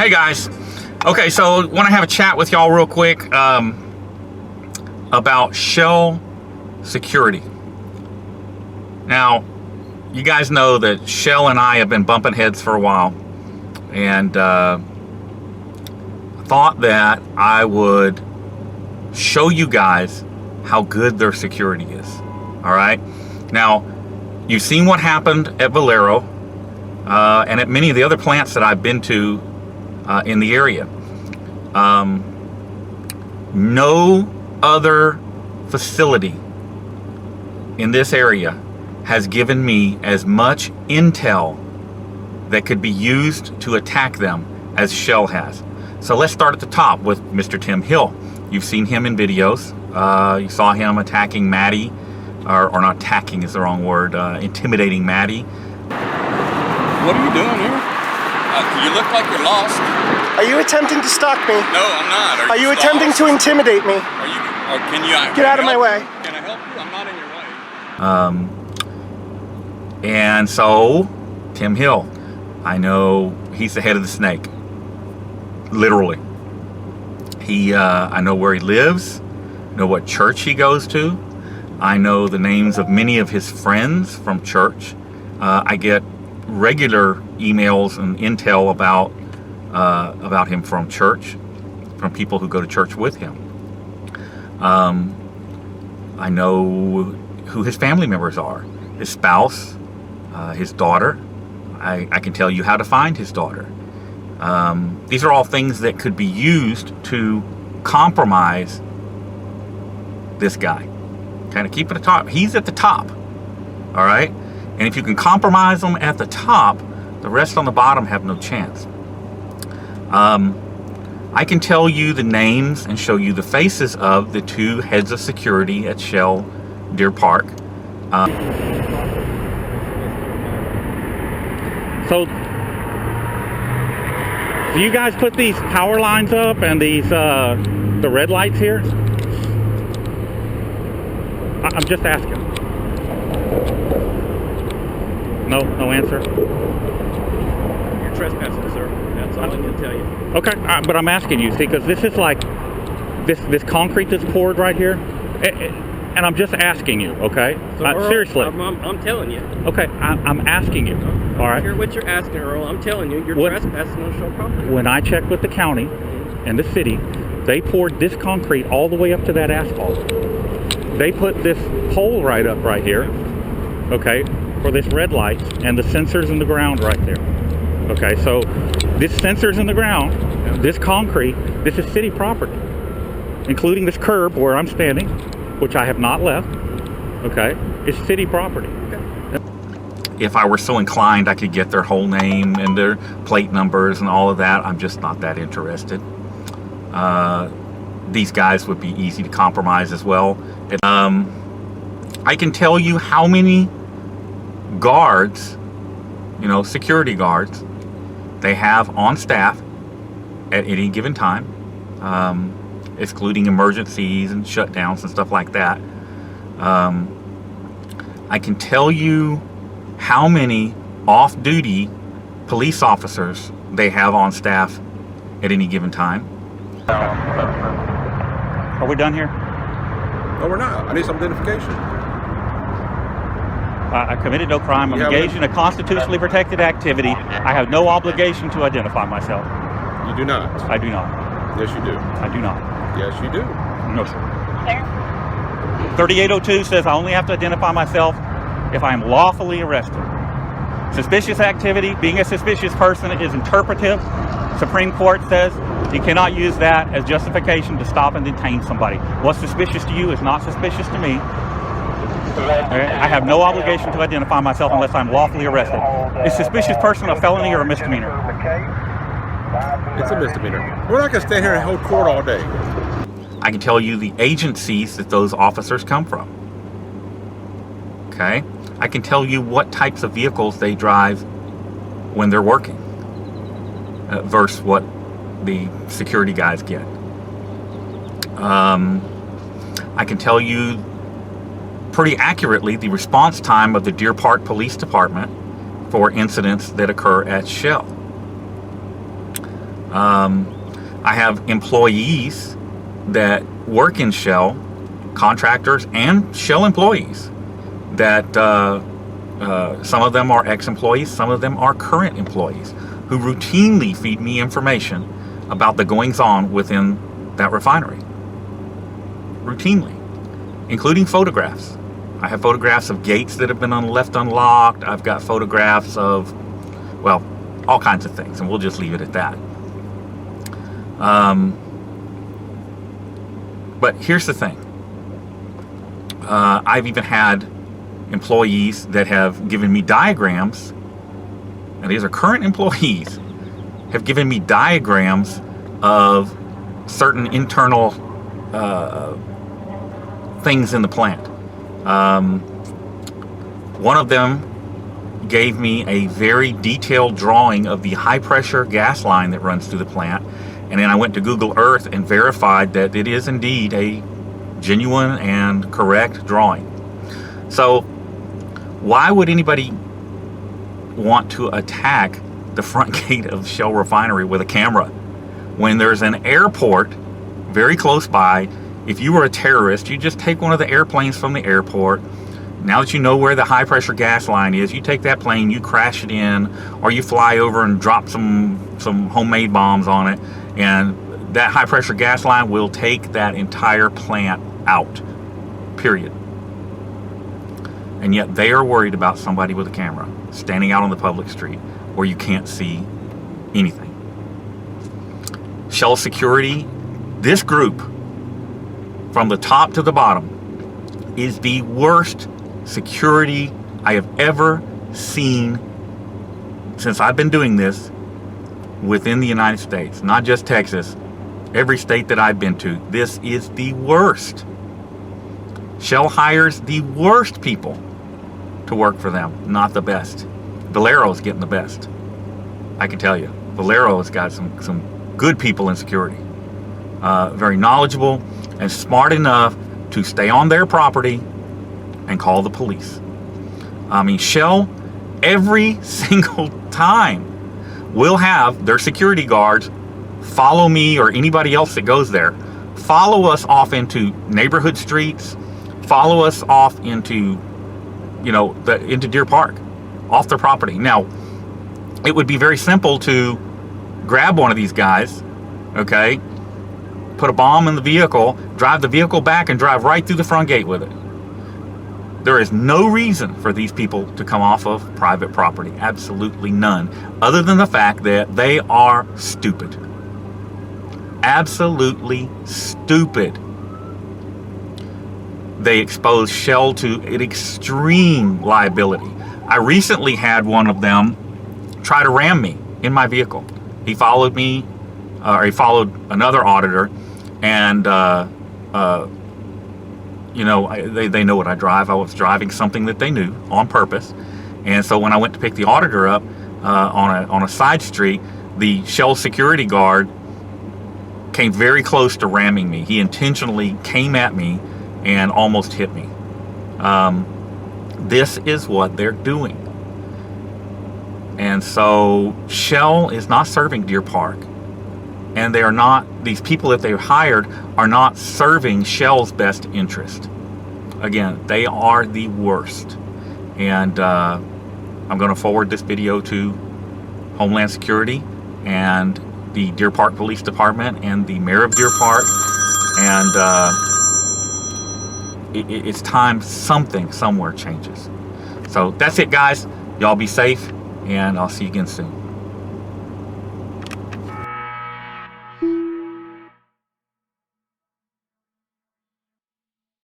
Hey guys. Okay, so want to have a chat with y'all real quick about Shell security. Now, you guys know that Shell and I have been bumping heads for a while, and thought that I would show you guys how good their security is. All right. Now, you've seen what happened at Valero and at many of the other plants that I've been to in the area. No other facility in this area has given me as much intel that could be used to attack them as Shell has. So let's start at the top with Mr. Tim Hill. You've seen him in videos. You saw him attacking Maddie, or not attacking is the wrong word, intimidating Maddie. What are you doing here? You look like you're lost. Are you attempting to stalk me? No, I'm not. Are you attempting to intimidate me? Are you? Can you get out of my way? Can I help you? I'm not in your way. And so, Tim Hill, I know he's the head of the snake. Literally. I know where he lives, know what church he goes to. I know the names of many of his friends from church. I get regular emails and intel about him from church, from people who go to church with him. I know who his family members are, his spouse, his daughter. I can tell you how to find his daughter. These are all things that could be used to compromise this guy. Kind of keep it at the top. He's at the top. All right? And if you can compromise them at the top, the rest on the bottom have no chance. I can tell you the names and show you the faces of the two heads of security at Shell Deer Park. So, do you guys put these power lines up and these the red lights here? I'm just asking. No answer. You're trespassing, sir. That's all I can tell you. Okay, but I'm asking you, see, because this is like this concrete that's poured right here, and I'm just asking you, okay? So, Earl, seriously. I'm telling you. Okay, I'm asking you. All right. I don't care what you're asking, Earl. I'm telling you, you're trespassing on Shell property. When I checked with the county and the city, they poured this concrete all the way up to that asphalt. They put this pole right up right here, okay, for this red light, and the sensors in the ground right there. Okay, so this sensors in the ground, this concrete, this is city property, including this curb where I'm standing, which I have not left. Okay, it's city property. If I were so inclined, I could get their whole name and their plate numbers and all of that. I'm just not that interested. These guys would be easy to compromise as well. I can tell you how many guards, security guards, they have on staff at any given time, excluding emergencies and shutdowns and stuff like that. I can tell you how many off-duty police officers they have on staff at any given time. Are we done here? No, we're not. I need some identification. I committed no crime. I'm engaged in a constitutionally protected activity. I have no obligation to identify myself. You do not. I do not. Yes, you do. I do not. Yes, you do. No, sir. 3802 says I only have to identify myself if I am lawfully arrested. Suspicious activity, being a suspicious person, is interpretive. Supreme Court says you cannot use that as justification to stop and detain somebody. What's suspicious to you is not suspicious to me. I have no obligation to identify myself unless I'm lawfully arrested. Is suspicious person a felony or a misdemeanor? It's a misdemeanor. We're not going to stand here and hold court all day. I can tell you the agencies that those officers come from. Okay? I can tell you what types of vehicles they drive when they're working versus what the security guys get. I can tell you pretty accurately the response time of the Deer Park Police Department for incidents that occur at Shell. I have employees that work in Shell, contractors and Shell employees, that some of them are ex-employees, some of them are current employees, who routinely feed me information about the goings-on within that refinery. Routinely, including photographs. I have photographs of gates that have been left unlocked. I've got photographs of, well, all kinds of things, and we'll just leave it at that. But here's the thing. I've even had employees that have given me diagrams, and these are current employees, have given me diagrams of certain internal things in the plant. One of them gave me a very detailed drawing of the high pressure gas line that runs through the plant, and then I went to Google Earth and verified that it is indeed a genuine and correct drawing. So why would anybody want to attack the front gate of Shell Refinery with a camera when there's an airport very close by? If you were a terrorist, you just take one of the airplanes from the airport. Now that you know where the high pressure gas line is, you take that plane, you crash it in, or you fly over and drop some homemade bombs on it, and that high pressure gas line will take that entire plant out, period. And yet they are worried about somebody with a camera standing out on the public street where you can't see anything. Shell Security, this group, from the top to the bottom, is the worst security I have ever seen since I've been doing this within the United States. Not just Texas, every state that I've been to. This is the worst. Shell hires the worst people to work for them, not the best. Valero's getting the best. I can tell you, Valero's got some good people in security. Very knowledgeable and smart enough to stay on their property and call the police. I mean, Shell, every single time, will have their security guards follow me or anybody else that goes there, follow us off into neighborhood streets, follow us off into, into Deer Park, off their property. Now, it would be very simple to grab one of these guys, okay, put a bomb in the vehicle, drive the vehicle back, and drive right through the front gate with it. There is no reason for these people to come off of private property. Absolutely none. Other than the fact that they are stupid. Absolutely stupid. They expose Shell to an extreme liability. I recently had one of them try to ram me in my vehicle. He followed me, he followed another auditor, and they know what I drive. I was driving something that they knew on purpose, and so when I went to pick the auditor up on a side street, the Shell security guard came very close to ramming me. He intentionally came at me and almost hit me. This is what they're doing. And so Shell is not serving Deer Park. And they are not, these people that they've hired are not serving Shell's best interest. Again, they are the worst. And I'm going to forward this video to Homeland Security and the Deer Park Police Department and the mayor of Deer Park. And it's time something somewhere changes. So that's it, guys. Y'all be safe, and I'll see you again soon.